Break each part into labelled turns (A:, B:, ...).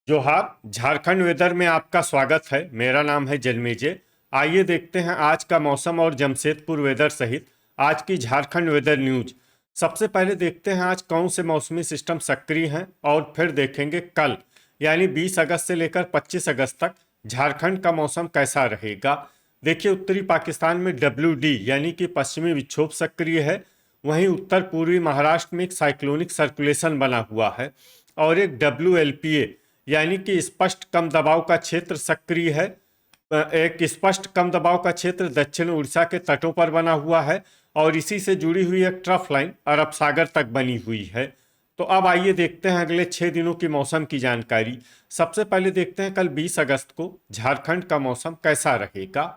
A: जोहार। झारखंड वेदर में आपका स्वागत है। मेरा नाम है जन्मेजय। आइए देखते हैं आज का मौसम और जमशेदपुर वेदर सहित आज की झारखंड वेदर न्यूज। सबसे पहले देखते हैं आज कौन से मौसमी सिस्टम सक्रिय हैं और फिर देखेंगे कल यानी 20 अगस्त से लेकर 25 अगस्त तक झारखंड का मौसम कैसा रहेगा। देखिए, उत्तरी पाकिस्तान में WD यानी कि पश्चिमी विक्षोभ सक्रिय है। वहीं उत्तर पूर्वी महाराष्ट्र में एक साइक्लोनिक सर्कुलेशन बना हुआ है और एक WLPA यानी कि स्पष्ट कम दबाव का क्षेत्र सक्रिय है। एक स्पष्ट कम दबाव का क्षेत्र दक्षिण उड़ीसा के तटों पर बना हुआ है और इसी से जुड़ी हुई एक ट्रफ लाइन अरब सागर तक बनी हुई है। तो अब आइए देखते हैं अगले 6 दिनों की मौसम की जानकारी। सबसे पहले देखते हैं कल 20 अगस्त को झारखंड का मौसम कैसा रहेगा।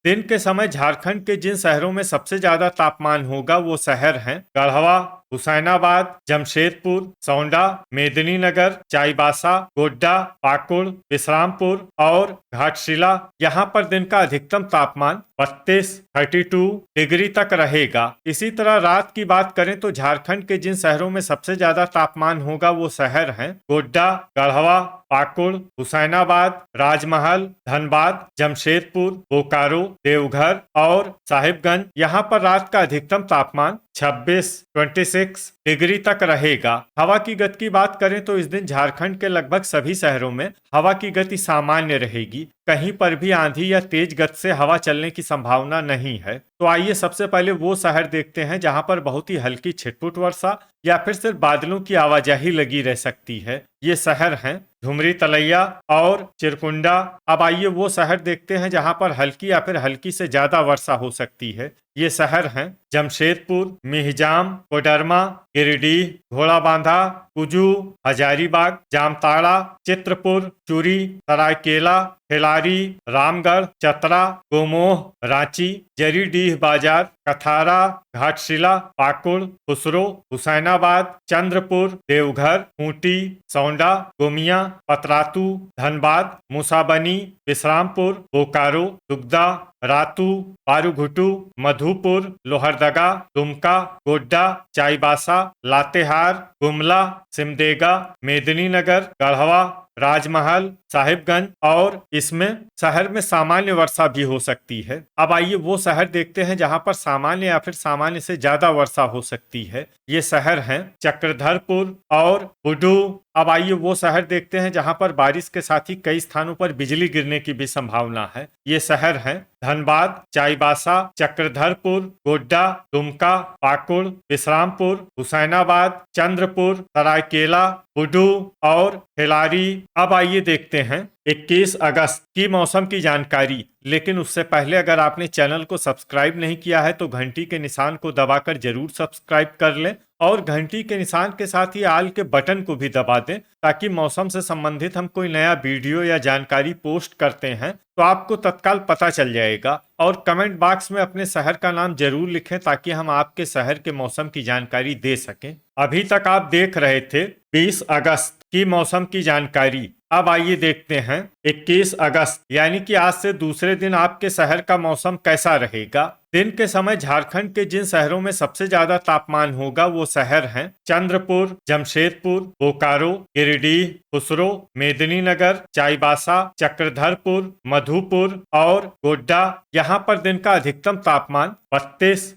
A: दिन के समय झारखंड के जिन शहरों में सबसे ज्यादा तापमान होगा वो शहर हैं गढ़वा, हुसैनाबाद, जमशेदपुर, सौंडा, मेदिनीनगर, चाईबासा, गोड्डा, पाकुड़, विश्रामपुर और घाटशिला। यहाँ पर दिन का अधिकतम तापमान 32 डिग्री तक रहेगा। इसी तरह रात की बात करें तो झारखंड के जिन शहरों में सबसे ज्यादा तापमान होगा वो शहर हैं गोड्डा, गढ़वा, पाकुड़, हुसैनाबाद, राजमहल, धनबाद, जमशेदपुर, बोकारो, देवघर और साहिबगंज। यहाँ पर रात का अधिकतम तापमान 26 डिग्री तक रहेगा। हवा की गति की बात करें तो इस दिन झारखंड के लगभग सभी शहरों में हवा की गति सामान्य रहेगी। कहीं पर भी आंधी या तेज गति से हवा चलने की संभावना नहीं है। तो आइए सबसे पहले वो शहर देखते हैं जहां पर बहुत ही हल्की छिटपुट वर्षा या फिर सिर्फ बादलों की आवाजाही लगी रह सकती है। ये शहर हैं धुमरी तलैया और चिरकुंडा। अब आइए वो शहर देखते हैं जहां पर हल्की या फिर हल्की से ज्यादा वर्षा हो सकती है। ये शहर हैं जमशेदपुर, मिहिजाम, कोडरमा, गिरिडीह, घोड़ाबांधा, कुजू, हजारीबाग, जामताड़ा, चित्रपुर, चूरी, सरायकेला, खिलारी, रामगढ़, चतरा, गोमोह, रांची, जरीडीह बाजार, कथारा, घाटशिला, पाकुड़, खुसरो, हुसैनाबाद, चंद्रपुर, देवघर, खूंटी, सौंडा, गोमिया, पतरातू, धनबाद, मूसाबनी, विश्रामपुर, बोकारो, दुगदा, रातू, पारूघुटू, मधुपुर, लोहरदगा, दुमका, गोड्डा, चाईबासा, लातेहार, गुमला, सिमडेगा, मेदिनीनगर, गढ़वा, राजमहल, साहिबगंज और इसमें शहर में सामान्य वर्षा भी हो सकती है। अब आइए वो शहर देखते हैं जहां पर सामान्य या फिर सामान्य से ज्यादा वर्षा हो सकती है। ये शहर हैं चक्रधरपुर और बुडू। अब आइए वो शहर देखते हैं जहां पर बारिश के साथ ही कई स्थानों पर बिजली गिरने की भी संभावना है। ये शहर हैं धनबाद, चाईबासा, चक्रधरपुर, गोड्डा, दुमका, पाकुड़, विश्रामपुर, हुसैनाबाद, चंद्रपुर, सरायकेला, बुडू और खिलारी। अब आइए देखते हैं 21 अगस्त की मौसम की जानकारी। लेकिन उससे पहले अगर आपने चैनल को सब्सक्राइब नहीं किया है तो घंटी के निशान को दबाकर जरूर सब्सक्राइब कर लें और घंटी के निशान के साथ ही आल के बटन को भी दबा दें ताकि मौसम से संबंधित हम कोई नया वीडियो या जानकारी पोस्ट करते हैं तो आपको तत्काल पता चल जाएगा। और कमेंट बॉक्स में अपने शहर का नाम जरूर लिखें ताकि हम आपके शहर के मौसम की जानकारी दे सकें। अभी तक आप देख रहे थे 20 अगस्त की मौसम की जानकारी। अब आइए देखते हैं 21 अगस्त यानी कि आज से दूसरे दिन आपके शहर का मौसम कैसा रहेगा। दिन के समय झारखंड के जिन शहरों में सबसे ज्यादा तापमान होगा वो शहर हैं चंद्रपुर, जमशेदपुर, बोकारो, गिरिडीह, खुसरो, मेदिनीनगर, चाईबासा, चक्रधरपुर, मधुपुर और गोड्डा। यहाँ पर दिन का अधिकतम तापमान 32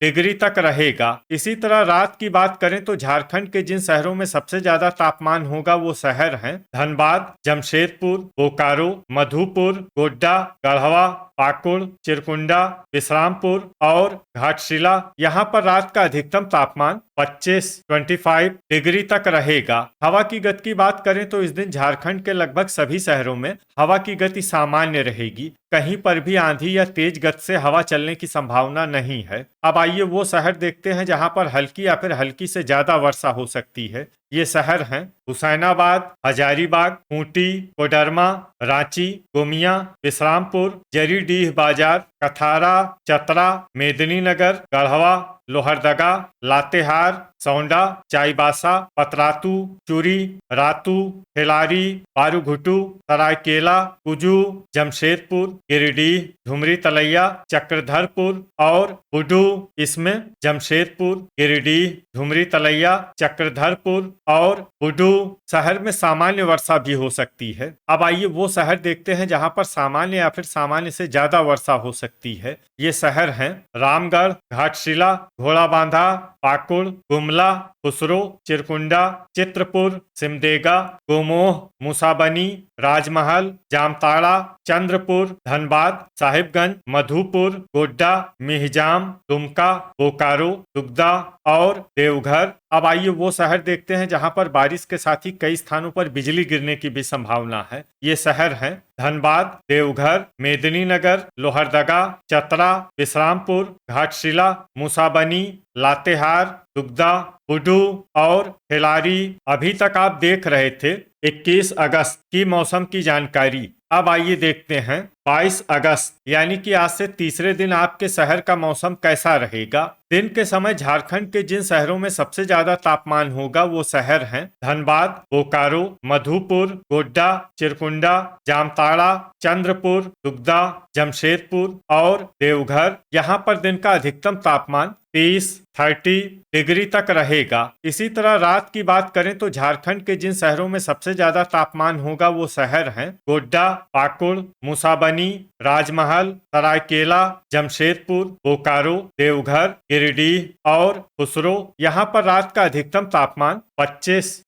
A: डिग्री तक रहेगा। इसी तरह रात की बात करें तो झारखंड के जिन शहरों में सबसे ज्यादा तापमान होगा वो शहर हैं धनबाद, जमशेदपुर, बोकारो, मधुपुर, गोड्डा, गढ़वा, पाकुड़, चिरकुंडा, विश्रामपुर और घाटशिला। यहाँ पर रात का अधिकतम तापमान 25 डिग्री तक रहेगा। हवा की गति की बात करें तो इस दिन झारखंड के लगभग सभी शहरों में हवा की गति सामान्य रहेगी। कहीं पर भी आंधी या तेज गति से हवा चलने की संभावना नहीं है। अब आइए वो शहर देखते हैं जहां पर हल्की या फिर हल्की से ज्यादा वर्षा हो सकती है। ये शहर हैं हुसैनाबाद, हजारीबाग, खूंटी, कोडरमा, रांची, गोमिया, विश्रामपुर, जरीडीह बाजार, कथारा, चतरा, मेदिनीनगर, गढ़वा, लोहरदगा, लातेहार, सौंडा, चाईबासा, पतरातू, चूरी, रातू, खिलारी, पारूघुटू, सरायकेला, कुजू, जमशेदपुर, गिरिडीह, धुमरी तलैया, चक्रधरपुर और बुडू। इसमें जमशेदपुर, गिरिडीह, धुमरी तलैया, चक्रधरपुर और बुडू शहर में सामान्य वर्षा भी हो सकती है। अब आइए वो शहर देखते हैं जहां पर सामान्य या फिर सामान्य से ज्यादा वर्षा हो सकती है। ये शहर हैं रामगढ़, घाटशिला, घोड़ाबांधा, पाकुड़, गुमला, खुसरो, चिरकुंडा, चित्रपुर, सिमडेगा, गोमोह, मूसाबनी, राजमहल, जामताड़ा, चंद्रपुर, धनबाद, साहिबगंज, मधुपुर, गोड्डा, मिहिजाम, दुमका, बोकारो, दुगदा और देवघर। अब आइए वो शहर देखते हैं जहां पर बारिश के साथ ही कई स्थानों पर बिजली गिरने की भी संभावना है। ये शहर हैं धनबाद, देवघर, मेदिनीनगर, लोहरदगा, चतरा, विश्रामपुर, घाटशिला, मूसाबनी, लातेहार, दुगदा, बुडू और खिलारी। अभी तक आप देख रहे थे 21 अगस्त की मौसम की जानकारी। अब आइए देखते हैं 22 अगस्त यानी कि आज से तीसरे दिन आपके शहर का मौसम कैसा रहेगा। दिन के समय झारखंड के जिन शहरों में सबसे ज्यादा तापमान होगा वो शहर हैं धनबाद, बोकारो, मधुपुर, गोड्डा, चिरकुंडा, जामताड़ा, चंद्रपुर, दुगदा, जमशेदपुर और देवघर। यहाँ पर दिन का अधिकतम तापमान 30 डिग्री तक रहेगा। इसी तरह रात की बात करें तो झारखंड के जिन शहरों में सबसे ज्यादा तापमान होगा वो शहर हैं गोड्डा, पाकुड़, मूसाबनी, राजमहल, सरायकेला, जमशेदपुर, बोकारो, देवघर, गिरिडीह और खुसरो। यहाँ पर रात का अधिकतम तापमान 25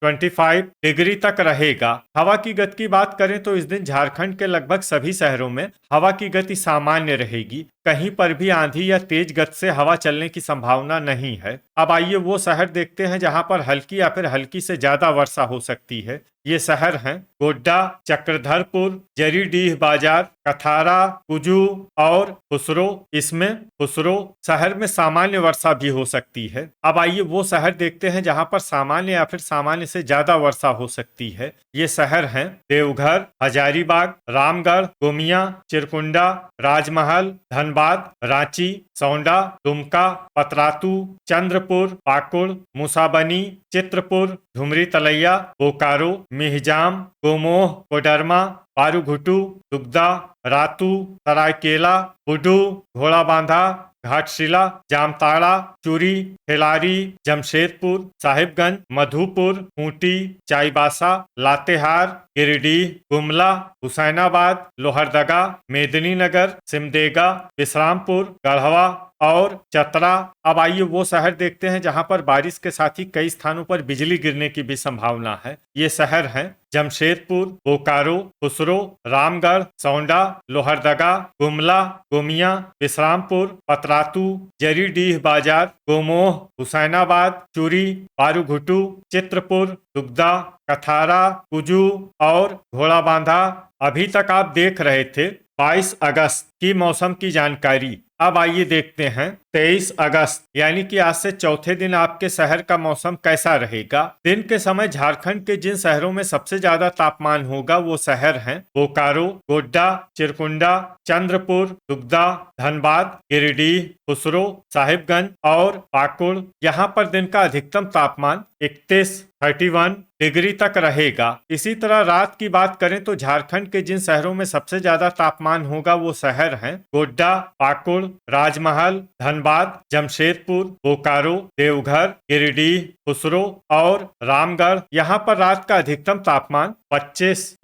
A: डिग्री तक रहेगा। हवा की गति की बात करें तो इस दिन झारखंड के लगभग सभी शहरों में हवा की गति सामान्य रहेगी। कहीं पर भी आंधी या तेज गति से हवा चलने की संभावना नहीं है। अब आइए वो शहर देखते हैं जहां पर हल्की या फिर हल्की से ज्यादा वर्षा हो सकती है। ये शहर हैं गोड्डा, चक्रधरपुर, जरीडीह बाजार, कथारा, कुजू और खुसरो। इसमें खुसरो शहर में सामान्य वर्षा भी हो सकती है। अब आइए वो शहर देखते हैं जहां पर सामान्य या फिर सामान्य से ज्यादा वर्षा हो सकती है। ये शहर हैं देवघर, हजारीबाग, रामगढ़, गोमिया, चिरकुंडा, राजमहल, धनबाद, रांची, सौंडा, दुमका, पतरातू, चंद्रपुर, पाकुड़, मूसाबनी, चित्रपुर, धुमरी तलैया, बोकारो, मिहिजाम, गोमोह, कोडरमा, पारूघुटू, दुगदा, रातू, सरायकेला, बुडू, घोड़ाबांधा, घाटशिला, जामताड़ा, चूरी, खिलारी, जमशेदपुर, साहिबगंज, मधुपुर, खूंटी, चाईबासा, लातेहार, गिरिडीह, गुमला, हुसैनाबाद, लोहरदगा, मेदिनीनगर, सिमडेगा, विश्रामपुर, गढ़वा और चतरा। अब आइए वो शहर देखते हैं जहां पर बारिश के साथ ही कई स्थानों पर बिजली गिरने की भी संभावना है। ये शहर हैं जमशेदपुर, बोकारो, खुसरो, रामगढ़, सौंडा, लोहरदगा, गुमला, गोमिया, विश्रामपुर, पतरातू, जरीडीह बाजार, गोमोह, हुसैनाबाद, चूरी, पारूघुटू, चित्रपुर, दुगदा, कथारा, कुजू और घोड़ाबांधा। अभी तक आप देख रहे थे 22 अगस्त की मौसम की जानकारी। अब आइए देखते हैं 23 अगस्त यानी कि आज से चौथे दिन आपके शहर का मौसम कैसा रहेगा। दिन के समय झारखंड के जिन शहरों में सबसे ज्यादा तापमान होगा वो शहर हैं बोकारो, गोड्डा, चिरकुंडा, चंद्रपुर, दुगदा, धनबाद, गिरिडीह, खुसरो, साहिबगंज और पाकुड़। यहाँ पर दिन का अधिकतम तापमान 31 डिग्री तक रहेगा। इसी तरह रात की बात करें तो झारखंड के जिन शहरों में सबसे ज्यादा तापमान होगा वो शहर हैं गोड्डा, पाकुड़, राजमहल, धनबाद, जमशेदपुर, बोकारो, देवघर, गिरिडीह, खुसरो और रामगढ़। यहाँ पर रात का अधिकतम तापमान 25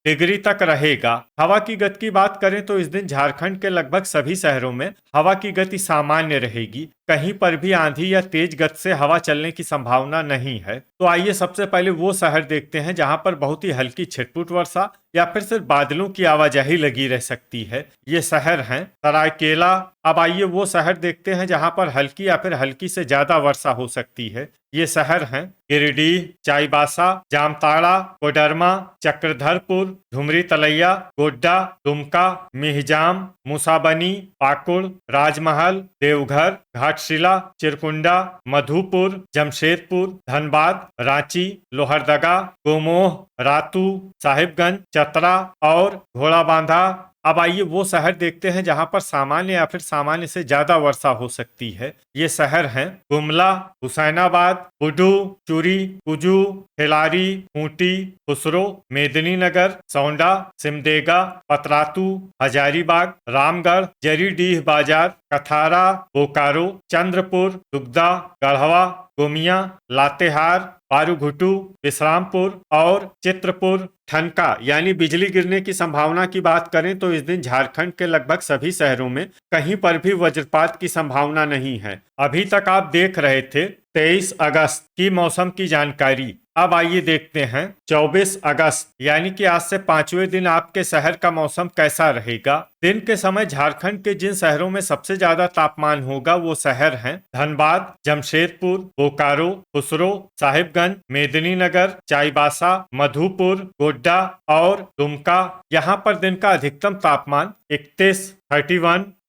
A: डिग्री तक रहेगा। हवा की गति की बात करें तो इस दिन झारखंड के लगभग सभी शहरों में हवा की गति सामान्य रहेगी। कहीं पर भी आंधी या तेज गति से हवा चलने की संभावना नहीं है। तो आइए सबसे पहले वो शहर देखते हैं जहां पर बहुत ही हल्की छिटपुट वर्षा या फिर सिर्फ बादलों की आवाजाही लगी रह सकती है। ये शहर हैं सरायकेला। अब आइए वो शहर देखते हैं जहां पर हल्की या फिर हल्की से ज्यादा वर्षा हो सकती है। ये शहर हैं गिरिडीह, चाईबासा, जामताड़ा, कोडरमा, चक्रधरपुर, धुमरी तलैया, गोड्डा, दुमका, मिहिजाम, मूसाबनी, पाकुड़, राजमहल, देवघर, घाटशिला, चिरकुंडा, मधुपुर, जमशेदपुर, धनबाद, रांची, लोहरदगा, गोमोह, रातू, साहिबगंज, चतरा और घोड़ाबांधा। अब आइए वो शहर देखते हैं जहां पर सामान्य या फिर सामान्य से ज्यादा वर्षा हो सकती है। ये शहर हैं गुमला, हुसैनाबाद, बुडू, चूरी, कुजू, खिलारी, खूंटी, खुसरो, मेदिनीनगर, सौंडा, सिमडेगा, पतरातू, हजारीबाग, रामगढ़, जरीडीह बाजार, कथारा, बोकारो, चंद्रपुर, दुगदा, गढ़वा, गोमिया, लातेहार, पारूघुटू, विश्रामपुर और चित्रपुर। ठनका यानी बिजली गिरने की संभावना की बात करें तो इस दिन झारखंड के लगभग सभी शहरों में कहीं पर भी वज्रपात की संभावना नहीं है। अभी तक आप देख रहे थे 23 अगस्त की मौसम की जानकारी। अब आइए देखते हैं 24 अगस्त यानी कि आज से 5वें दिन आपके शहर का मौसम कैसा रहेगा। दिन के समय झारखंड के जिन शहरों में सबसे ज्यादा तापमान होगा वो शहर हैं धनबाद, जमशेदपुर, बोकारो, खुसरो, साहिबगंज, मेदिनीनगर, चाईबासा, मधुपुर, गोड्डा और दुमका। यहाँ पर दिन का अधिकतम तापमान 31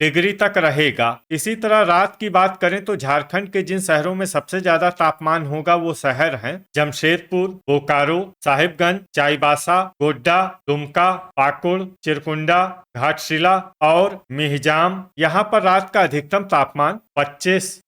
A: डिग्री तक रहेगा। इसी तरह रात की बात करें तो झारखंड के जिन शहरों में सबसे ज्यादा तापमान होगा वो शहर हैं जमशेदपुर, बोकारो, साहिबगंज, चाईबासा, गोड्डा, दुमका, पाकुड़, चिरकुंडा, घाटशिला और मिहिजाम। यहाँ पर रात का अधिकतम तापमान 25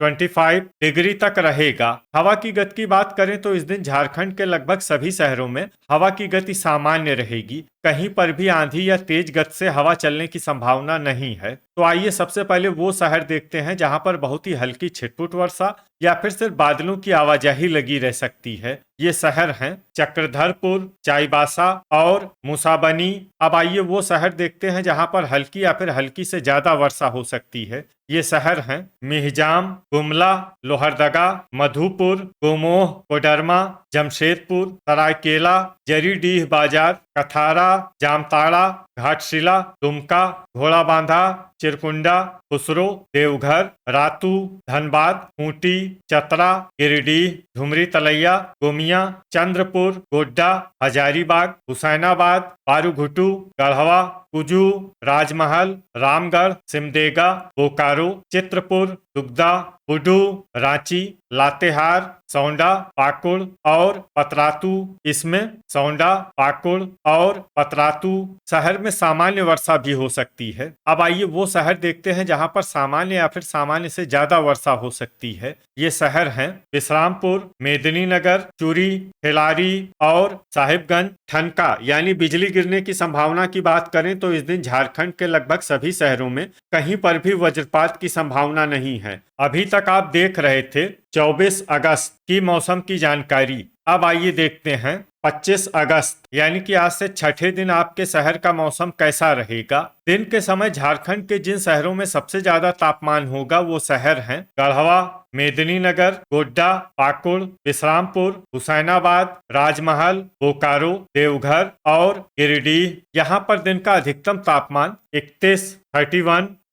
A: डिग्री तक रहेगा। हवा की गति की बात करें तो इस दिन झारखंड के लगभग सभी शहरों में हवा की गति सामान्य रहेगी। कहीं पर भी आंधी या तेज गति से हवा चलने की संभावना नहीं है। तो आइए सबसे पहले वो शहर देखते हैं जहां पर बहुत ही हल्की छिटपुट वर्षा या फिर सिर्फ बादलों की आवाजाही लगी रह सकती है। ये शहर हैं चक्रधरपुर, चाईबासा और मुसाबनी। अब आइए वो शहर देखते हैं जहां पर हल्की या फिर हल्की से ज्यादा वर्षा हो सकती है। ये शहर हैं मिहिजाम, गुमला, लोहरदगा, मधुपुर, गोमोह, कोडरमा, जमशेदपुर, सरायकेला, जरीडीह बाजार, कथारा, जामताड़ा, घाटशिला, दुमका, घोड़ाबांधा, चिरकुंडा, खुसरो, देवघर, रातू, धनबाद, खूंटी, चतरा, गिरिडीह, धुमरी तलैया, गोमिया, चंद्रपुर, गोड्डा, हजारीबाग, हुसैनाबाद, पारूघुटू, गढ़वा, कुजू, राजमहल, रामगढ़, सिमडेगा, बोकारो, चित्रपुर, दुगदा, बुडू, रांची, लातेहार, सौंडा, पाकुड़ और पतरातू। इसमें सौंडा, पाकुड़ और पतरातू शहर में सामान्य वर्षा भी हो सकती है। अब आइए वो शहर देखते हैं जहां पर सामान्य या फिर सामान्य से ज्यादा वर्षा हो सकती है। ये शहर हैं विश्रामपुर, मेदिनीनगर, चूरी, खिलारी और साहिबगंज। ठनका यानी बिजली गिरने की संभावना की बात करें तो इस दिन झारखंड के लगभग सभी शहरों में कहीं पर भी वज्रपात की संभावना नहीं है। अभी तक आप देख रहे थे 24 अगस्त की मौसम की जानकारी। अब आइए देखते हैं 25 अगस्त यानी कि आज से छठे दिन आपके शहर का मौसम कैसा रहेगा। दिन के समय झारखंड के जिन शहरों में सबसे ज्यादा तापमान होगा वो शहर हैं गढ़वा, मेदिनीनगर, गोड्डा, पाकुड़, विश्रामपुर, हुसैनाबाद, राजमहल, बोकारो, देवघर और गिरिडीह। यहाँ पर दिन का अधिकतम तापमान 31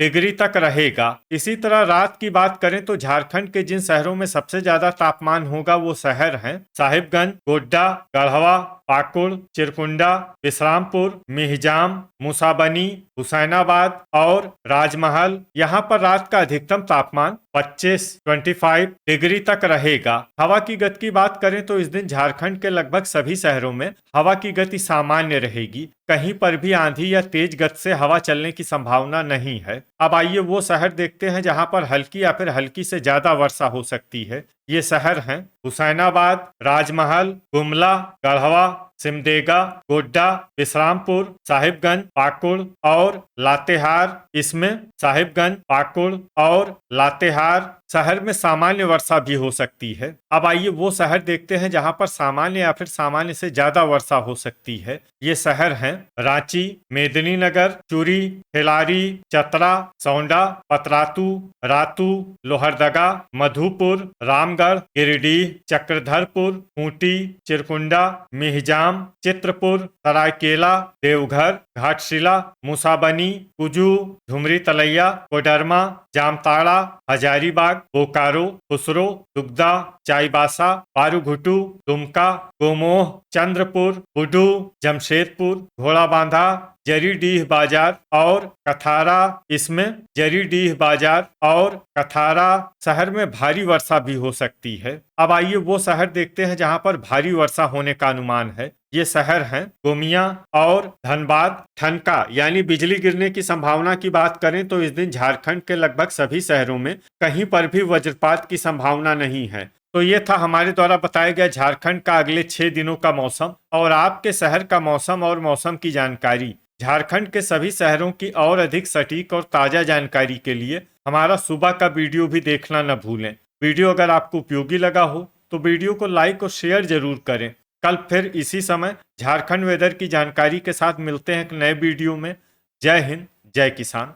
A: डिग्री तक रहेगा। इसी तरह रात की बात करें तो झारखंड के जिन शहरों में सबसे ज्यादा तापमान होगा वो शहर हैं साहिबगंज, गोड्डा, गढ़वा, पाकुड़, चिरकुंडा, विश्रामपुर, मिहिजाम, मुसाबनी, हुसैनाबाद और राजमहल। यहाँ पर रात का अधिकतम तापमान 25 डिग्री तक रहेगा। हवा की गति की बात करें तो इस दिन झारखंड के लगभग सभी शहरों में हवा की गति सामान्य रहेगी। कहीं पर भी आंधी या तेज गति से हवा चलने की संभावना नहीं है। अब आइए वो शहर देखते हैं जहां पर हल्की या फिर हल्की से ज्यादा वर्षा हो सकती है। ये शहर हैं हुसैनाबाद, राजमहल, गुमला, गढ़वा, सिमडेगा, गोड्डा, विश्रामपुर, साहिबगंज, पाकुड़ और लातेहार। इसमें साहिबगंज, पाकुड़ और लातेहार शहर में सामान्य वर्षा भी हो सकती है। अब आइए वो शहर देखते हैं जहां पर सामान्य या फिर सामान्य से ज्यादा वर्षा हो सकती है। ये शहर हैं रांची, मेदिनीनगर, चूरी, खिलारी, चतरा, सौंडा, पतरातू, रातू, लोहरदगा, मधुपुर, रामगढ़, गिरिडीह, चक्रधरपुर, खूंटी, चिरकुंडा, मिहिजाम, चित्रपुर, सरायकेला, देवघर, घाटशिला, मुसाबनी, कुजू, धुमरी तलैया, कोडरमा, जामताड़ा, हजारीबाग, बोकारो, खुसरो, दुगदा, चाईबासा, बारूघुटू, दुमका, गोमोह, चंद्रपुर, बुडू, जमशेदपुर, घोड़ाबांधा, जरीडीह बाजार और कथारा। इसमें जरीडीह बाजार और कथारा शहर में भारी वर्षा भी हो सकती है। अब आइए वो शहर देखते हैं जहां पर भारी वर्षा होने का अनुमान है। ये शहर हैं गोमिया और धनबाद। ठनका यानी बिजली गिरने की संभावना की बात करें तो इस दिन झारखंड के लगभग सभी शहरों में कहीं पर भी वज्रपात की संभावना नहीं है। तो ये था हमारे द्वारा बताया गया झारखंड का अगले 6 दिनों का मौसम और आपके शहर का मौसम और मौसम की जानकारी। झारखंड के सभी शहरों की और अधिक सटीक और ताजा जानकारी के लिए हमारा सुबह का वीडियो भी देखना न भूलें। वीडियो अगर आपको उपयोगी लगा हो तो वीडियो को लाइक और शेयर जरूर करें। कल फिर इसी समय झारखंड वेदर की जानकारी के साथ मिलते हैं एक नए वीडियो में। जय हिंद, जय किसान।